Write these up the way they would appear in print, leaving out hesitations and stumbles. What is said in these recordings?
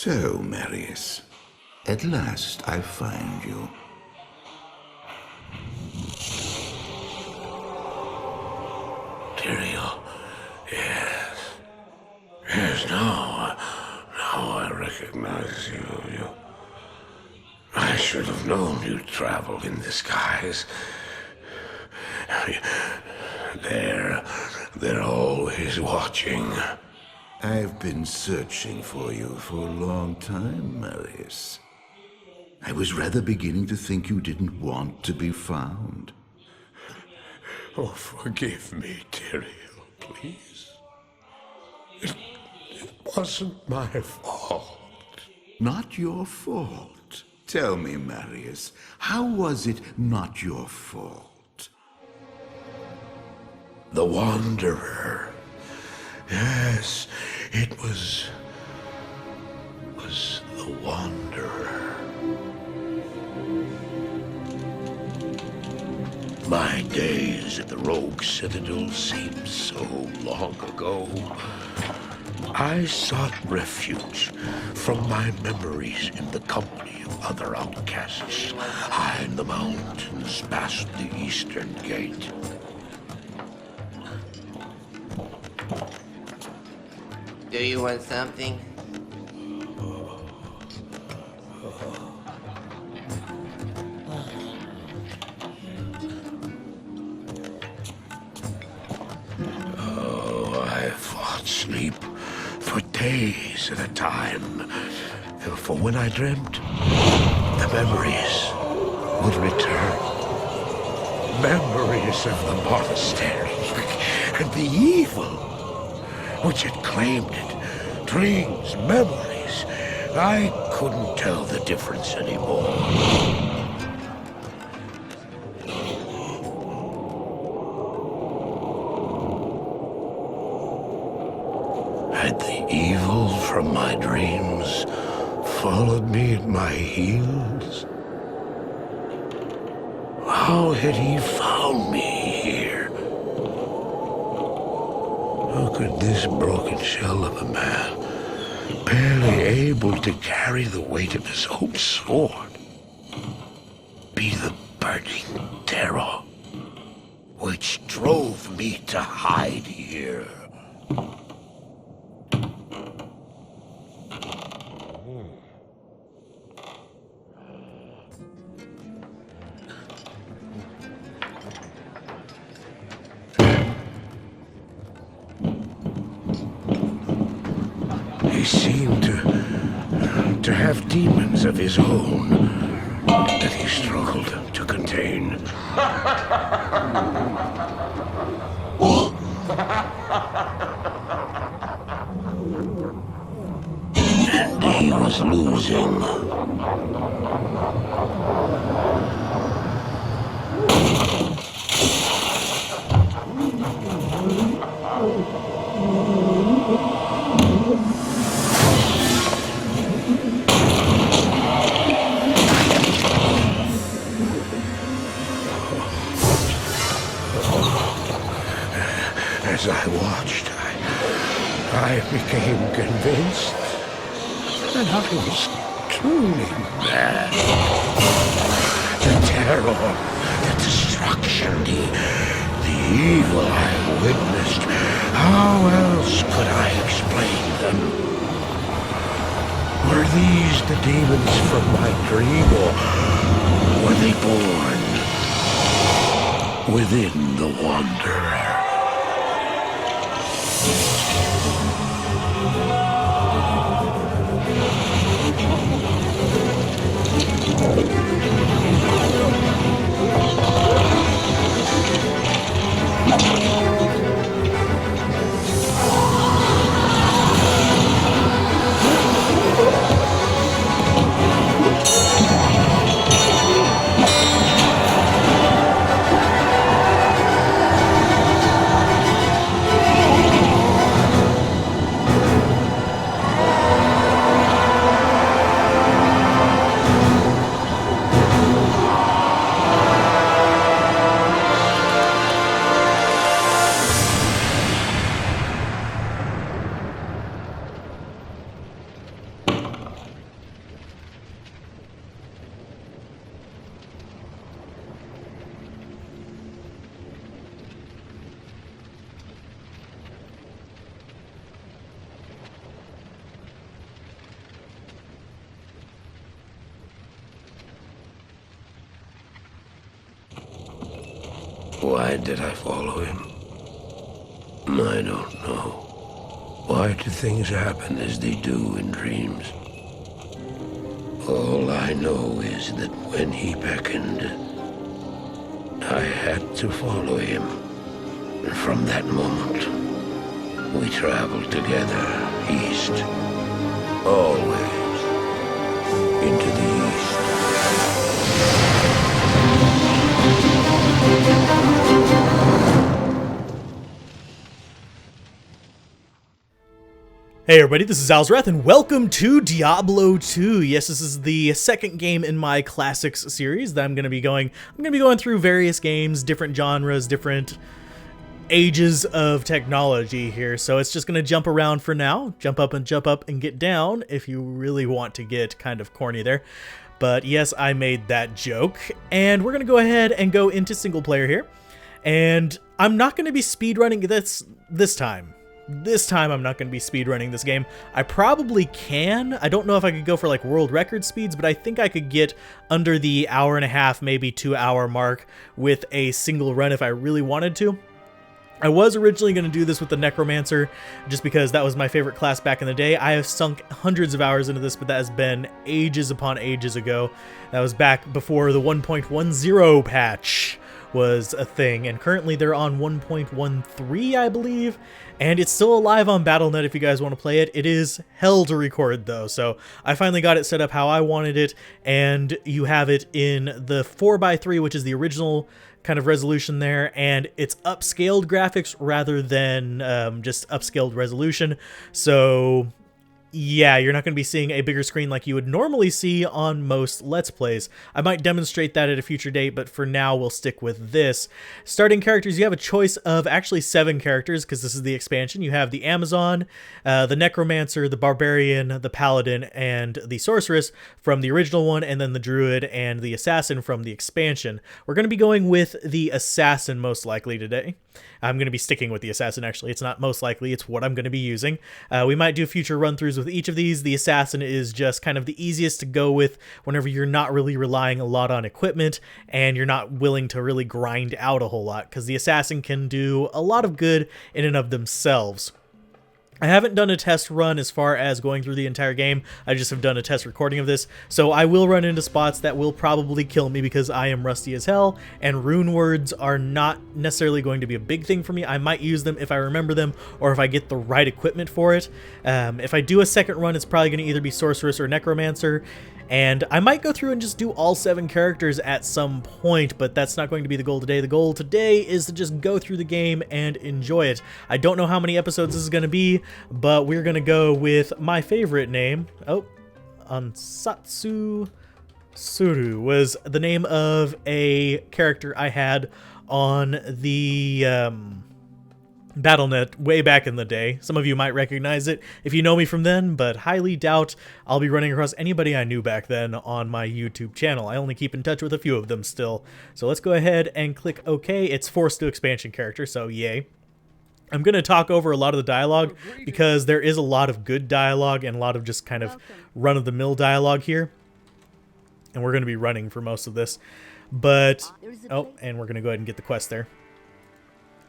So, Marius, at last I find you. Tyrael, yes. Yes, now I recognize you. I should have known you'd travel in disguise. They're always watching. I've been searching for you for a long time, Marius. I was rather beginning to think you didn't want to be found. Oh, forgive me, Tyrael, please. It wasn't my fault. Not your fault. Tell me, Marius, how was it not your fault? The Wanderer. Yes, it was the Wanderer. My days at the Rogue Citadel seem so long ago. I sought refuge from my memories in the company of other outcasts, high in the mountains past the Eastern Gate. Do you want something? Oh, I fought sleep for days at a time. For when I dreamt, the memories would return. Memories of the monastery and the evil which had claimed it. Dreams, memories. I couldn't tell the difference anymore. Had the evil from my dreams followed me at my heels? How had he found me here? How could this broken shell of a man, barely able to carry the weight of his own sword, be the burning terror which drove me to hide here? He seemed to have demons of his own that he struggled to contain. And he was losing. As I watched, I became convinced that I was truly mad. The terror, the destruction, the evil I witnessed, how else could I explain them? Were these the demons from my dream, or were they born within the Wanderer? Why did I follow him? I don't know. Why do things happen as they do in dreams? All I know is that when he beckoned, I had to follow him. And from that moment, we traveled together east. Always into the east. Hey everybody, this is Alzorath, and welcome to Diablo 2. Yes, this is the second game in my Classics series that I'm going to be going through various games, different genres, different ages of technology here. So it's just going to jump around for now, jump up and get down if you really want to get kind of corny there. But yes, I made that joke, and we're going to go ahead and go into single player here. And I'm not going to be speedrunning this time. This time I'm not going to be speedrunning this game. I probably can. I don't know if I could go for like world record speeds, but I think I could get under the hour and a half, maybe 2 hour mark with a single run if I really wanted to. I was originally going to do this with the Necromancer just because that was my favorite class back in the day. I have sunk hundreds of hours into this, but that has been ages upon ages ago. That was back before the 1.10 patch was a thing, and currently they're on 1.13, I believe, and it's still alive on Battlenet if you guys want to play it. It is hell to record though, so I finally got it set up how I wanted it, and you have it in the 4:3, which is the original kind of resolution there, and it's upscaled graphics rather than just upscaled resolution. So yeah, you're not going to be seeing a bigger screen like you would normally see on most Let's Plays. I might demonstrate that at a future date, but for now we'll stick with this. Starting characters, you have a choice of actually 7 characters because this is the expansion. You have the Amazon, the Necromancer, the Barbarian, the Paladin, and the Sorceress from the original one, and then the Druid and the Assassin from the expansion. We're going to be going with the Assassin most likely today. I'm going to be sticking with the Assassin, actually. It's not most likely, it's what I'm going to be using. We might do future run-throughs with each of these. The Assassin is just kind of the easiest to go with whenever you're not really relying a lot on equipment and you're not willing to really grind out a whole lot, because the Assassin can do a lot of good in and of themselves. I haven't done a test run as far as going through the entire game. I just have done a test recording of this, so I will run into spots that will probably kill me because I am rusty as hell, and rune words are not necessarily going to be a big thing for me. I might use them if I remember them or if I get the right equipment for it. If I do a second run, it's probably going to either be Sorceress or Necromancer, and I might go through and just do all 7 characters at some point, but that's not going to be the goal today. The goal today is to just go through the game and enjoy it. I don't know how many episodes this is going to be, but we're going to go with my favorite name. Oh, Ansatsu Suru was the name of a character I had on the Battlenet way back in the day. Some of you might recognize it if you know me from then, but highly doubt I'll be running across anybody I knew back then on my YouTube channel. I only keep in touch with a few of them still. So let's go ahead and click OK. It's forced to expansion character, so yay. I'm going to talk over a lot of the dialogue because there is a lot of good dialogue and a lot of just kind of run-of-the-mill dialogue here. And we're going to be running for most of this. But, oh, and we're going to go ahead and get the quest there.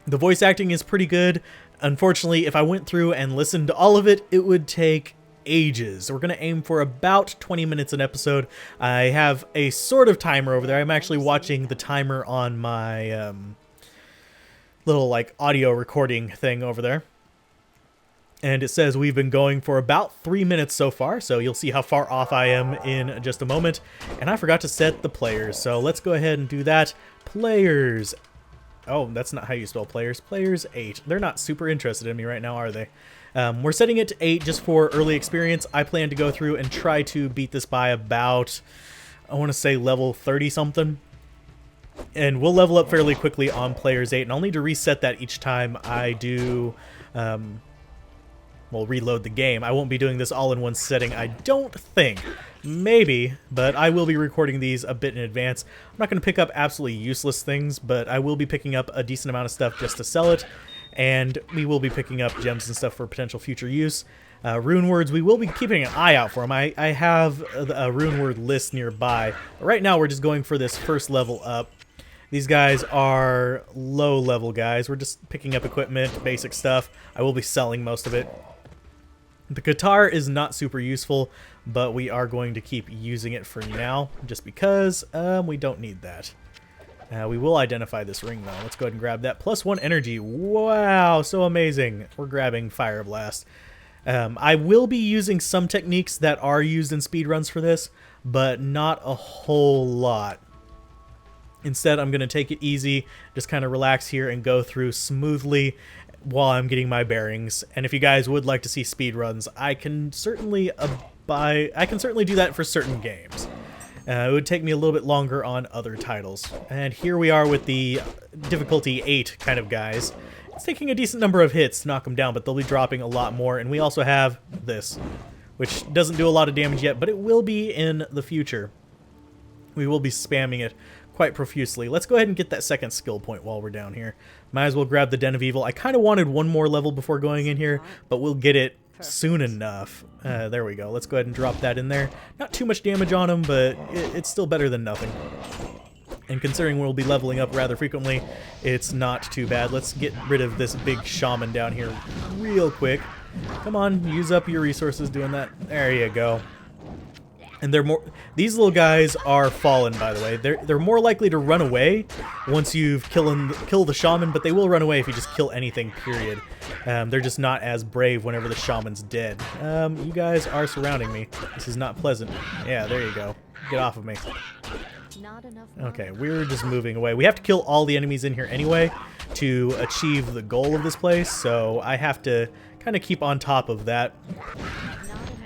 The voice acting is pretty good. Unfortunately, if I went through and listened to all of it, it would take ages. We're going to aim for about 20 minutes an episode. I have a sort of timer over there. I'm actually watching the timer on my little like audio recording thing over there. And it says we've been going for about 3 minutes so far, so you'll see how far off I am in just a moment. And I forgot to set the players, so let's go ahead and do that. Players. Oh, that's not how you spell players. Players 8. They're not super interested in me right now, are they? We're setting it to 8 just for early experience. I plan to go through and try to beat this by about, I want to say level 30 something. And we'll level up fairly quickly on players 8, and I'll need to reset that each time I do, well, reload the game. I won't be doing this all in one setting, I don't think. Maybe, but I will be recording these a bit in advance. I'm not going to pick up absolutely useless things, but I will be picking up a decent amount of stuff just to sell it, and we will be picking up gems and stuff for potential future use. Rune words, we will be keeping an eye out for them. I have a rune word list nearby. Right now, we're just going for this first level up. These guys are low-level guys. We're just picking up equipment, basic stuff. I will be selling most of it. The guitar is not super useful, but we are going to keep using it for now, just because we don't need that. We will identify this ring, though. Let's go ahead and grab that. +1 energy. Wow, so amazing. We're grabbing Fire Blast. I will be using some techniques that are used in speedruns for this, but not a whole lot. Instead, I'm going to take it easy, just kind of relax here and go through smoothly while I'm getting my bearings. And if you guys would like to see speedruns, I can certainly do that for certain games. It would take me a little bit longer on other titles. And here we are with the difficulty 8 kind of guys. It's taking a decent number of hits to knock them down, but they'll be dropping a lot more. And we also have this, which doesn't do a lot of damage yet, but it will be in the future. We will be spamming it quite profusely. Let's go ahead and get that second skill point while we're down here. Might as well grab the Den of Evil. I kind of wanted one more level before going in here, but we'll get it soon enough. There we go. Let's go ahead and drop that in there. Not too much damage on him, but it's still better than nothing. And considering we'll be leveling up rather frequently, it's not too bad. Let's get rid of this big shaman down here real quick. Come on, use up your resources doing that. There you go. And these little guys are fallen, by the way. They're more likely to run away once you've kill the shaman, but they will run away if you just kill anything, period. They're just not as brave whenever the shaman's dead. You guys are surrounding me. This is not pleasant. Yeah, there you go. Get off of me. Okay, we're just moving away. We have to kill all the enemies in here anyway to achieve the goal of this place, so I have to kind of keep on top of that.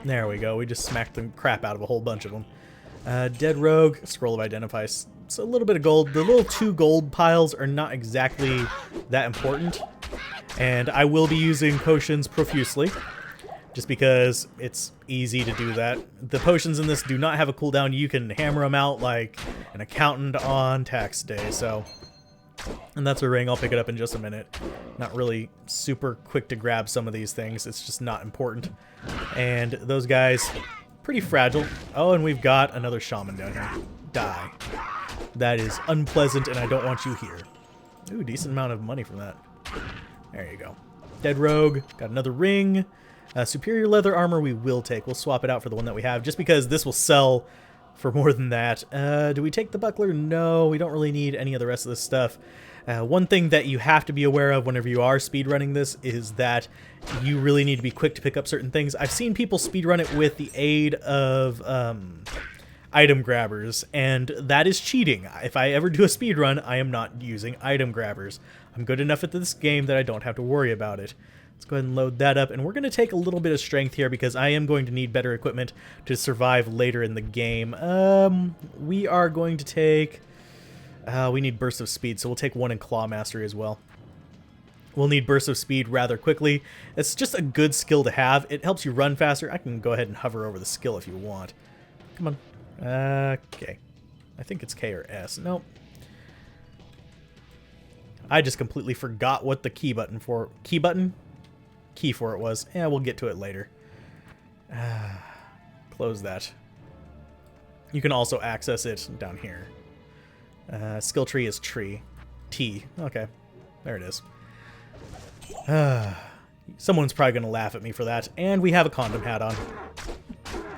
There we go. We just smacked the crap out of a whole bunch of them. Dead Rogue, Scroll of Identify. It's a little bit of gold. The little 2 gold piles are not exactly that important. And I will be using potions profusely, just because it's easy to do that. The potions in this do not have a cooldown. You can hammer them out like an accountant on tax day, so... And that's a ring. I'll pick it up in just a minute. Not really super quick to grab some of these things. It's just not important. And those guys, pretty fragile. Oh, and we've got another shaman down here. Die. That is unpleasant, and I don't want you here. Ooh, decent amount of money from that. There you go. Dead Rogue. Got another ring. Superior leather armor we will take. We'll swap it out for the one that we have, just because this will sell for more than that. Do we take the buckler? No, we don't really need any of the rest of this stuff. One thing that you have to be aware of whenever you are speedrunning this is that you really need to be quick to pick up certain things. I've seen people speedrun it with the aid of item grabbers, and that is cheating. If I ever do a speedrun, I am not using item grabbers. I'm good enough at this game that I don't have to worry about it. Let's go ahead and load that up, and we're going to take a little bit of strength here because I am going to need better equipment to survive later in the game. We are going to take... we need Burst of Speed, so we'll take 1 in Claw Mastery as well. We'll need Burst of Speed rather quickly. It's just a good skill to have. It helps you run faster. I can go ahead and hover over the skill if you want. Come on. Okay. I think it's K or S. Nope. I just completely forgot what the key for it was. Yeah, we'll get to it later. Close that. You can also access it down here. Skill tree is tree. T. Okay. There it is. Someone's probably going to laugh at me for that. And we have a condom hat on.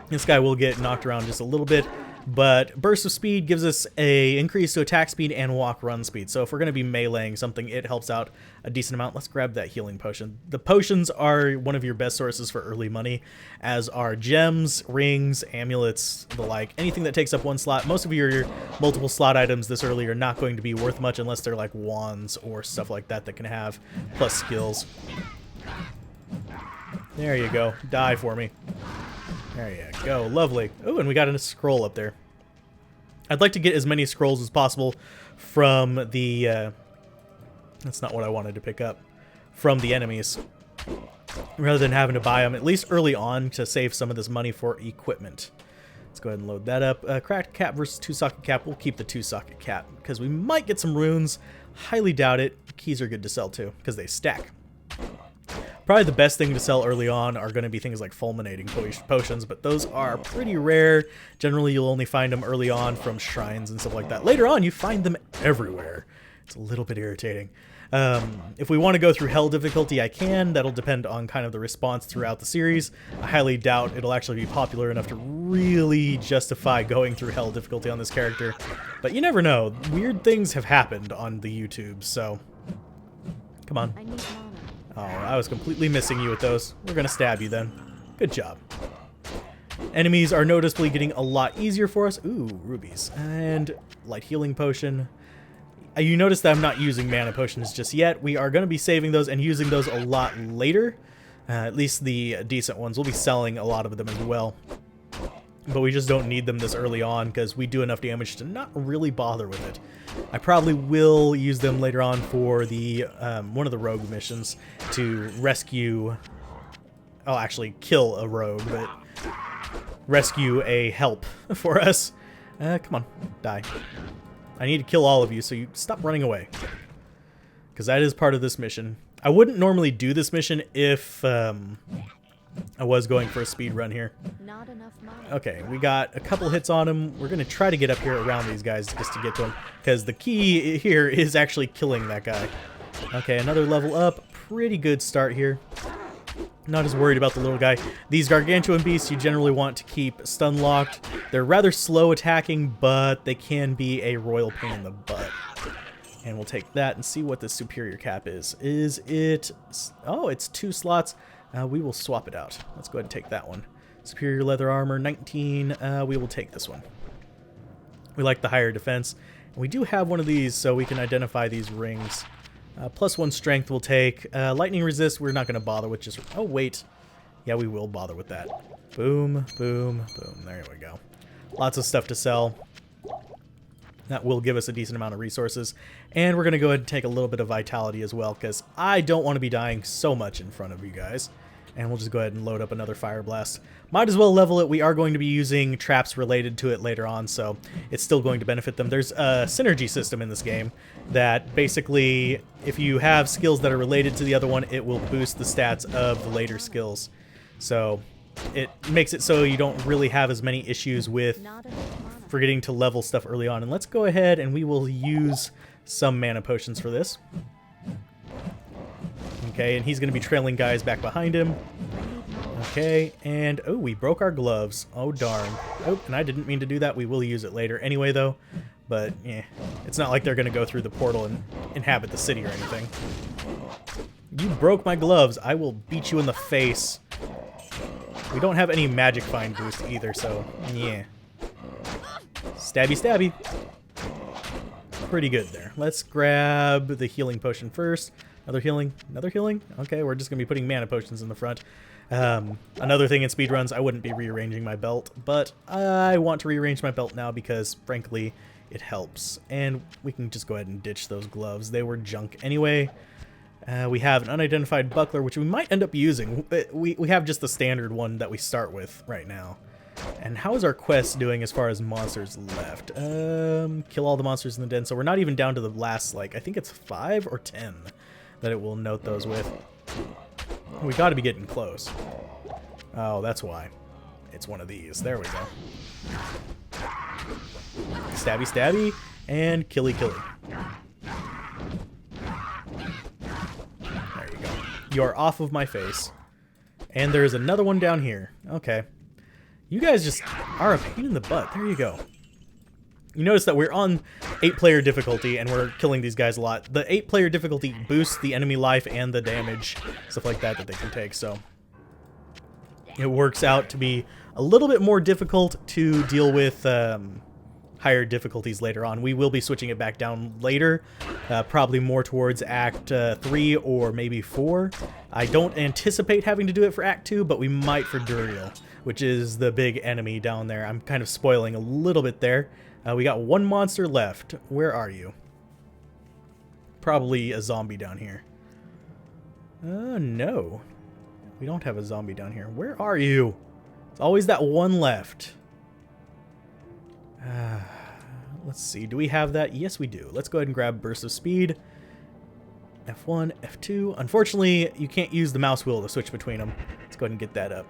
This guy will get knocked around just a little bit, but Burst of Speed gives us a increase to attack speed and walk run speed. So if we're going to be meleeing something, it helps out a decent amount. Let's grab that healing potion. The potions are one of your best sources for early money, as are gems, rings, amulets, the like. Anything that takes up 1 slot. Most of your multiple slot items this early are not going to be worth much unless they're like wands or stuff like that that can have plus skills. There you go. Die for me. There you go. Lovely. Oh, and we got a scroll up there. I'd like to get as many scrolls as possible from the... that's not what I wanted to pick up. From the enemies. Rather than having to buy them, at least early on, to save some of this money for equipment. Let's go ahead and load that up. Cracked cap versus 2-socket cap. We'll keep the 2-socket cap, because we might get some runes. Highly doubt it. Keys are good to sell, too, because they stack. Probably the best thing to sell early on are going to be things like fulminating potions, but those are pretty rare. Generally, you'll only find them early on from shrines and stuff like that. Later on, you find them everywhere. It's a little bit irritating. If we want to go through Hell difficulty, I can. That'll depend on kind of the response throughout the series. I highly doubt it'll actually be popular enough to really justify going through Hell difficulty on this character. But you never know. Weird things have happened on the YouTube, so... Come on. I need mana. Oh, I was completely missing you with those. We're gonna stab you then. Good job. Enemies are noticeably getting a lot easier for us. Ooh, rubies. And light healing potion. You notice that I'm not using mana potions just yet. We are going to be saving those and using those a lot later. At least the decent ones. We'll be selling a lot of them as well. But we just don't need them this early on because we do enough damage to not really bother with it. I probably will use them later on for the one of the rogue missions to rescue... Oh, actually kill a rogue, but rescue a help for us. Come on, die. I need to kill all of you, so you stop running away. Because that is part of this mission. I wouldn't normally do this mission if I was going for a speed run here. Not enough mana. Okay, we got a couple hits on him. We're going to try to get up here around these guys just to get to them. Because the key here is actually killing that guy. Okay, another level up. Pretty good start here. Not as worried about the little guy. These gargantuan beasts you generally want to keep stun locked. They're rather slow attacking, but they can be a royal pain in the butt. And we'll take that and see what the superior cap is. Is it... Oh, it's 2 slots. We will swap it out. Let's go ahead and take that one. Superior leather armor, 19. We will take this one. We like the higher defense. And we do have one of these, so we can identify these rings. +1 strength we'll take. Lightning resist, we're not going to bother with just... Oh, wait. Yeah, we will bother with that. Boom, boom, boom. There we go. Lots of stuff to sell. That will give us a decent amount of resources. And we're going to go ahead and take a little bit of vitality as well, because I don't want to be dying so much in front of you guys. And we'll just go ahead and load up another fire blast. Might as well level it. We are going to be using traps related to it later on, so it's still going to benefit them. There's a synergy system in this game that basically, if you have skills that are related to the other one, it will boost the stats of the later skills. So it makes it so you don't really have as many issues with Not enough mana. forgetting to level stuff early on. And let's go ahead and we will use some mana potions for this. Okay, and he's going to be trailing guys back behind him. Okay, and oh, we broke our gloves. Oh, darn. Oh, and I didn't mean to do that. We will use it later anyway, though. But, yeah, it's not like they're going to go through the portal and inhabit the city or anything. You broke my gloves. I will beat you in the face. We don't have any magic find boost either, so, yeah. Stabby, stabby. Pretty good there. Let's grab the healing potion first. Another healing. Another healing? Okay, we're just going to be putting mana potions in the front. Another thing in speedruns, I wouldn't be rearranging my belt, but I want to rearrange my belt now because, frankly, it helps. And we can just go ahead and ditch those gloves. They were junk anyway. We have an unidentified buckler, which we might end up using. We have just the standard one that we start with right now. And how is our quest doing as far as monsters left? Kill all the monsters in the den. So we're not even down to the last, like, I think it's 5 or 10 that it will note those with. We got to be getting close. Oh, that's why. It's one of these. There we go. Stabby, stabby, and killy, killy. There you go. You are off of my face. And there's another one down here. Okay. You guys just are a pain in the butt. There you go. You notice that we're on 8-player difficulty and we're killing these guys a lot. The 8-player difficulty boosts the enemy life and the damage, stuff like that they can take, so it works out to be a little bit more difficult to deal with higher difficulties later on. We will be switching it back down later, probably more towards Act 3 or maybe 4. I don't anticipate having to do it for Act 2, but we might for Duriel, which is the big enemy down there. I'm kind of spoiling a little bit there. We got one monster left. Where are you? Probably a zombie down here. No. We don't have a zombie down here. Where are you? It's always that one left. Let's see. Do we have that? Yes, we do. Let's go ahead and grab Burst of Speed. F1, F2. Unfortunately, you can't use the mouse wheel to switch between them. Let's go ahead and get that up.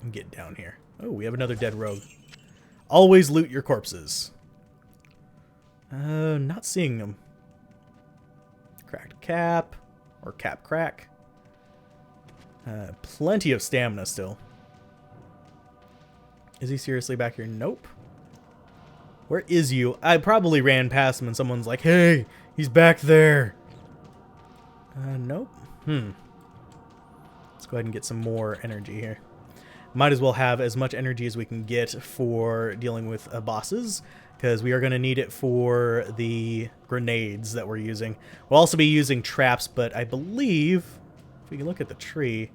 And get down here. Oh, we have another dead rogue. Always loot your corpses. Not seeing them. Cracked cap. Or cap crack. Plenty of stamina still. Is he seriously back here? Nope. Where is you? I probably ran past him and someone's like, hey, he's back there. Nope. Let's go ahead and get some more energy here. Might as well have as much energy as we can get for dealing with bosses, because we are going to need it for the grenades that we're using. We'll also be using traps, but I believe, if we can look at the tree,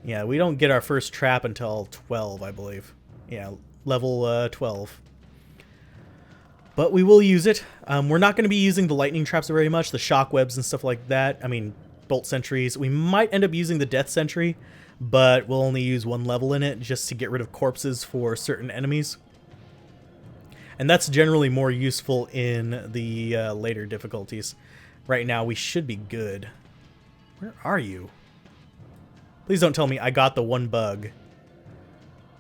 yeah, we don't get our first trap until 12, I believe. Yeah, level 12. But we will use it. We're not going to be using the lightning traps very much, the shock webs and stuff like that. I mean, bolt sentries. We might end up using the death sentry, but we'll only use one level in it just to get rid of corpses for certain enemies. And that's generally more useful in the later difficulties. Right now, we should be good. Where are you? Please don't tell me I got the one bug.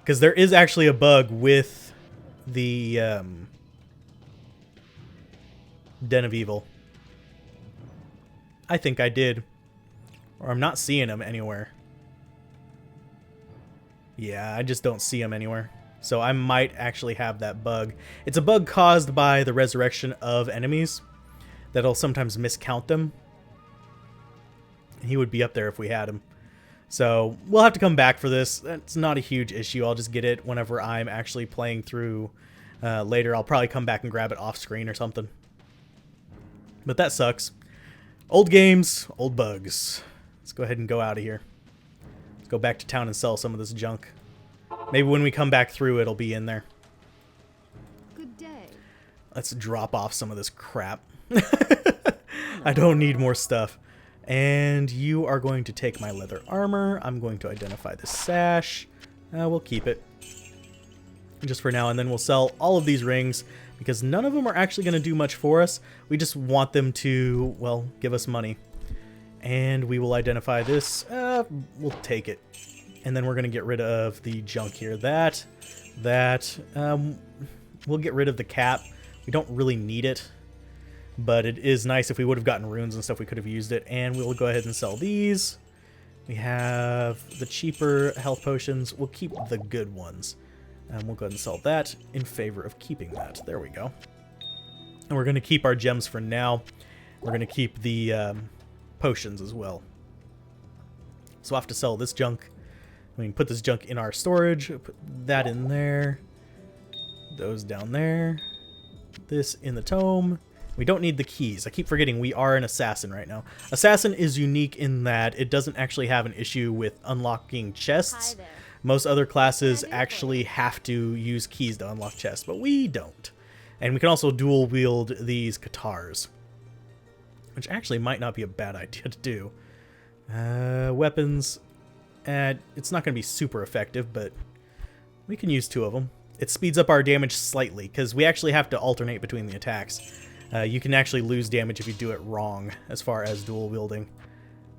Because there is actually a bug with the Den of Evil. I think I did. Or I'm not seeing him anywhere. Yeah, I just don't see him anywhere. So I might actually have that bug. It's a bug caused by the resurrection of enemies that'll sometimes miscount them. He would be up there if we had him. So we'll have to come back for this. That's not a huge issue. I'll just get it whenever I'm actually playing through later. I'll probably come back and grab it off screen or something. But that sucks. Old games, old bugs. Let's go ahead and go out of here. Let's go back to town and sell some of this junk. Maybe when we come back through, it'll be in there. Good day. Let's drop off some of this crap. I don't need more stuff. And you are going to take my leather armor. I'm going to identify the sash. We'll keep it. Just for now, and then we'll sell all of these rings, because none of them are actually going to do much for us. We just want them to, well, give us money. And we will identify this. We'll take it. And then we're going to get rid of the junk here. We'll get rid of the cap. We don't really need it. But it is nice. If we would have gotten runes and stuff, we could have used it. And we'll go ahead and sell these. We have the cheaper health potions. We'll keep the good ones. And we'll go ahead and sell that in favor of keeping that. There we go. And we're going to keep our gems for now. We're going to keep the potions as well. So we'll have to sell this junk. We can put this junk in our storage. Put that in there. Those down there. This in the tome. We don't need the keys. I keep forgetting we are an assassin right now. Assassin is unique in that it doesn't actually have an issue with unlocking chests. Hi there. Most other classes actually have to use keys to unlock chests, but we don't. And we can also dual wield these katars, which actually might not be a bad idea to do. Weapons. It's not going to be super effective, but we can use 2 of them. It speeds up our damage slightly, because we actually have to alternate between the attacks. You can actually lose damage if you do it wrong as far as dual wielding.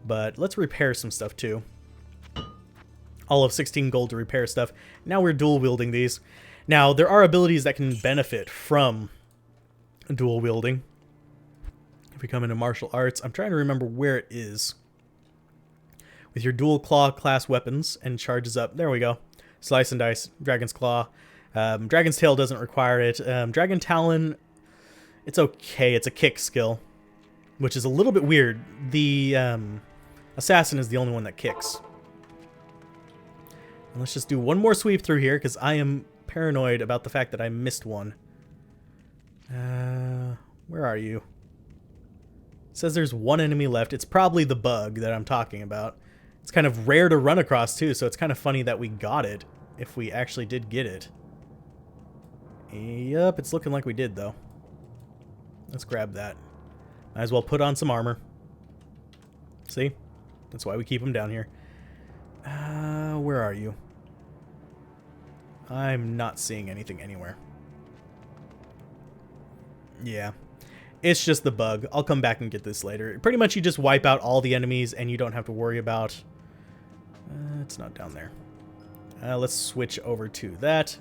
But let's repair some stuff too. All of 16 gold to repair stuff. Now we're dual wielding these. Now there are abilities that can benefit from dual wielding. If we come into martial arts, I'm trying to remember where it is. With your dual claw class weapons and charges up. There we go. Slice and dice. Dragon's claw. Dragon's tail doesn't require it. Dragon talon. It's okay. It's a kick skill, which is a little bit weird. The assassin is the only one that kicks. And let's just do one more sweep through here, because I am paranoid about the fact that I missed one. Where are you? It says there's one enemy left. It's probably the bug that I'm talking about. It's kind of rare to run across too, so it's kind of funny that we got it, if we actually did get it. Yep, it's looking like we did though. Let's grab that. Might as well put on some armor. See? That's why we keep them down here. Where are you? I'm not seeing anything anywhere. Yeah. It's just the bug. I'll come back and get this later. Pretty much you just wipe out all the enemies and you don't have to worry about... it's not down there. Let's switch over to that.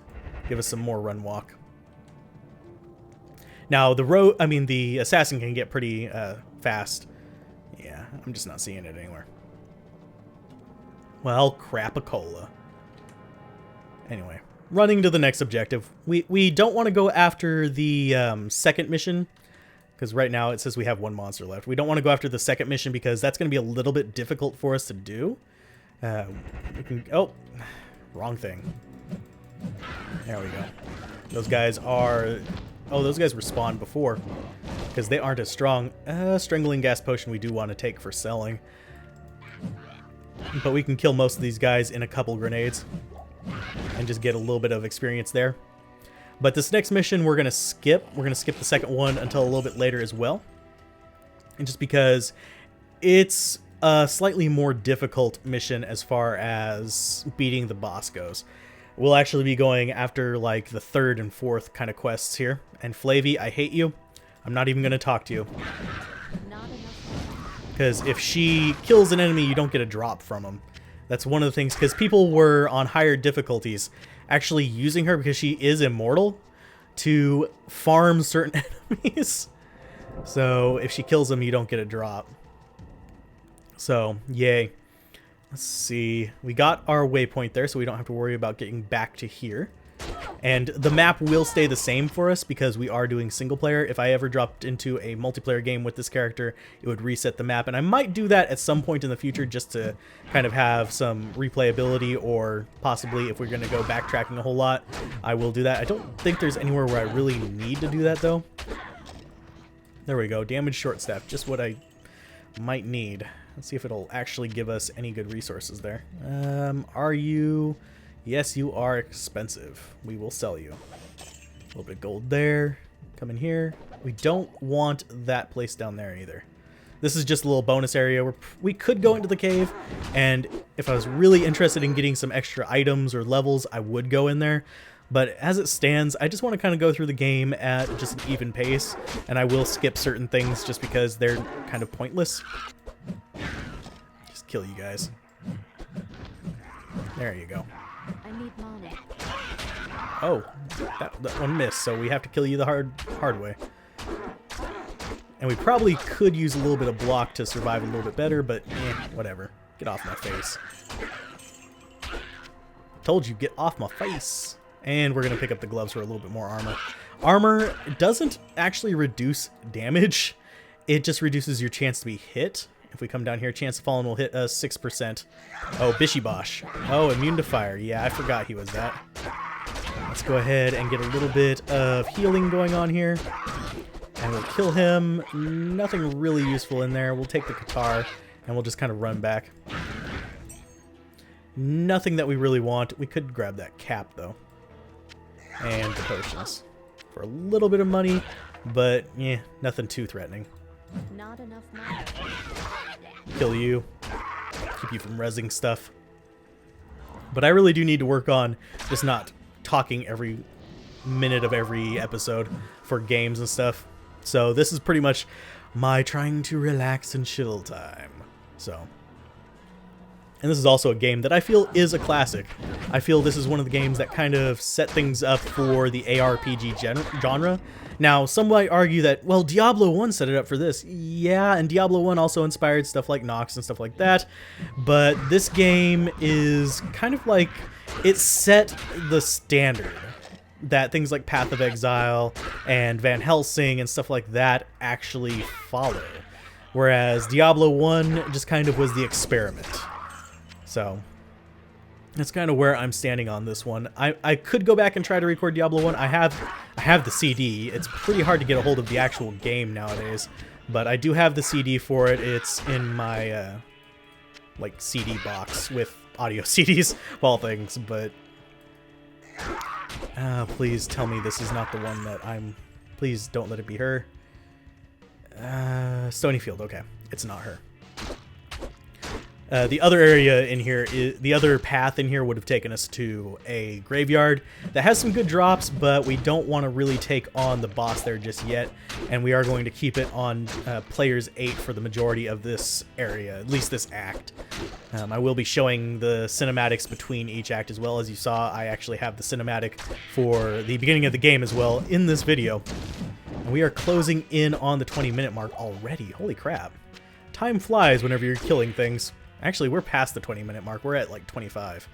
Give us some more run walk. Now, the assassin can get pretty fast. Yeah, I'm just not seeing it anywhere. Well, crap-a-cola. Anyway, running to the next objective. We don't want to go after the second mission, because right now it says we have one monster left. We don't want to go after the second mission because that's going to be a little bit difficult for us to do. Oh, wrong thing. There we go. Those guys are... Oh, those guys respawned before because they aren't as strong. Strangling gas potion we do want to take for selling. But we can kill most of these guys in a couple grenades and just get a little bit of experience there. But this next mission we're going to skip. We're going to skip the second one until a little bit later as well. And just because it's a slightly more difficult mission as far as beating the boss goes. We'll actually be going after like the third and fourth kind of quests here. And Flavie, I hate you. I'm not even going to talk to you. Because if she kills an enemy, you don't get a drop from them. That's one of the things, because people were on higher difficulties actually using her because she is immortal to farm certain enemies. So if she kills them, you don't get a drop. So, yay. Let's see. We got our waypoint there, so we don't have to worry about getting back to here. And the map will stay the same for us because we are doing single player. If I ever dropped into a multiplayer game with this character, it would reset the map. And I might do that at some point in the future just to kind of have some replayability, or possibly if we're going to go backtracking a whole lot, I will do that. I don't think there's anywhere where I really need to do that, though. There we go. Damage short staff. Just what I might need. Let's see if it'll actually give us any good resources there. Are you... Yes, you are expensive. We will sell you. A little bit of gold there. Come in here. We don't want that place down there either. This is just a little bonus area where we could go into the cave, and if I was really interested in getting some extra items or levels, I would go in there. But as it stands, I just want to kind of go through the game at just an even pace, and I will skip certain things just because they're kind of pointless. Just kill you guys. There you go. I need money. Oh, that one missed, so we have to kill you the hard way. And we probably could use a little bit of block to survive a little bit better, but whatever. Get off my face. Told you, get off my face. And we're going to pick up the gloves for a little bit more armor. Armor doesn't actually reduce damage. It just reduces your chance to be hit. If we come down here, chance of falling will hit us 6%. Oh, Bishy Bosh. Oh, immune to fire. Yeah, I forgot he was that. Let's go ahead and get a little bit of healing going on here. And we'll kill him. Nothing really useful in there. We'll take the Qatar, and we'll just kind of run back. Nothing that we really want. We could grab that cap, though. And the potions. For a little bit of money, but, nothing too threatening. Not enough money. Kill you. Keep you from rezzing stuff. But I really do need to work on just not talking every minute of every episode for games and stuff. So this is pretty much my trying to relax and chill time. So, and this is also a game that I feel is a classic. I feel this is one of the games that kind of set things up for the ARPG genre. Now, some might argue that, well, Diablo 1 set it up for this. Yeah, and Diablo 1 also inspired stuff like Nox and stuff like that. But this game is kind of like, it set the standard that things like Path of Exile and Van Helsing and stuff like that actually follow. Whereas Diablo 1 just kind of was the experiment. So that's kind of where I'm standing on this one. I could go back and try to record Diablo 1. I have the CD. It's pretty hard to get a hold of the actual game nowadays, but I do have the CD for it. It's in my like CD box with audio CDs of all things. But please tell me this is not the one that I'm. Please don't let it be her. Stonyfield. Okay, it's not her. The other area in here, the other path in here would have taken us to a graveyard that has some good drops, but we don't want to really take on the boss there just yet, and we are going to keep it on players 8 for the majority of this area, at least this act. I will be showing the cinematics between each act as well. As you saw, I actually have the cinematic for the beginning of the game as well in this video. And we are closing in on the 20-minute mark already. Holy crap. Time flies whenever you're killing things. Actually, we're past the 20-minute mark. We're at like 25.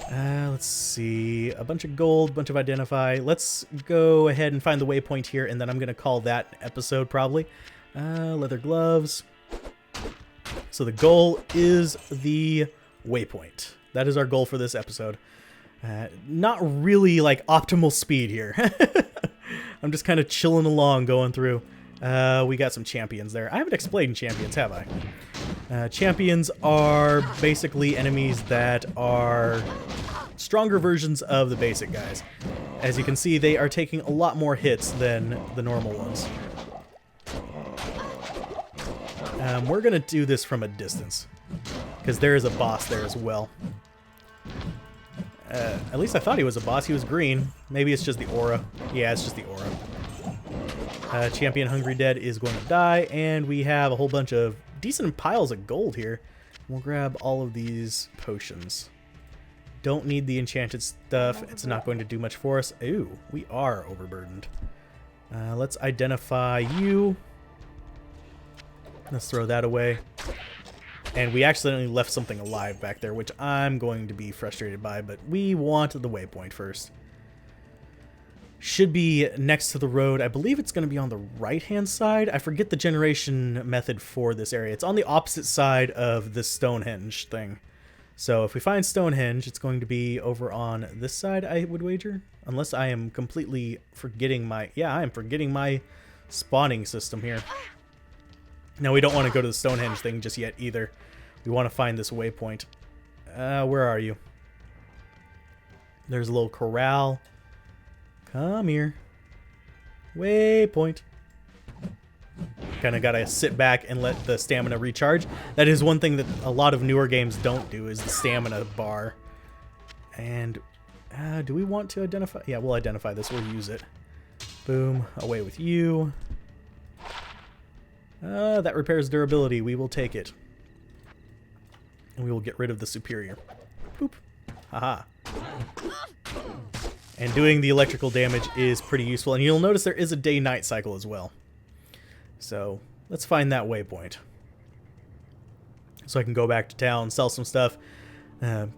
Let's see. A bunch of gold, bunch of identify. Let's go ahead and find the waypoint here, and then I'm going to call that an episode probably. Leather gloves. So the goal is the waypoint. That is our goal for this episode. Not really like optimal speed here. I'm just kind of chilling along going through. We got some champions there. I haven't explained champions, have I? Champions are basically enemies that are stronger versions of the basic guys. As you can see, they are taking a lot more hits than the normal ones. We're going to do this from a distance, because there is a boss there as well. At least I thought he was a boss. He was green. Maybe it's just the aura. Yeah, it's just the aura. Champion Hungry Dead is going to die, and we have a whole bunch of decent piles of gold here. We'll grab all of these potions. Don't need the enchanted stuff. It's not going to do much for us. Ooh, we are overburdened. Let's identify you. Let's throw that away. And we accidentally left something alive back there, which I'm going to be frustrated by, but we want the waypoint first. Should be next to the road. I believe it's going to be on the right-hand side. I forget the generation method for this area. It's on the opposite side of the Stonehenge thing. So if we find Stonehenge, it's going to be over on this side, I would wager. Unless I am completely forgetting my... Yeah, I am forgetting my spawning system here. Now, we don't want to go to the Stonehenge thing just yet either. We want to find this waypoint. Where are you? There's a little corral. Come here. Waypoint. Kind of got to sit back and let the stamina recharge. That is one thing that a lot of newer games don't do, is the stamina bar. And do we want to identify? Yeah, we'll identify this. We'll use it. Boom. Away with you. That repairs durability. We will take it. And we will get rid of the superior. Boop. Haha. And doing the electrical damage is pretty useful. And you'll notice there is a day-night cycle as well. So let's find that waypoint. So I can go back to town, sell some stuff.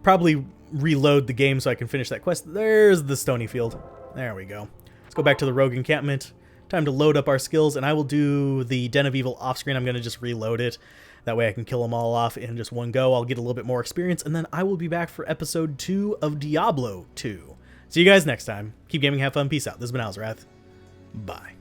Probably reload the game so I can finish that quest. There's the stony field. There we go. Let's go back to the rogue encampment. Time to load up our skills, and I will do the Den of Evil off screen. I'm going to just reload it. That way I can kill them all off in just one go. I'll get a little bit more experience, and then I will be back for episode 2 of Diablo 2. See you guys next time. Keep gaming, have fun, peace out. This has been Alzorath. Bye.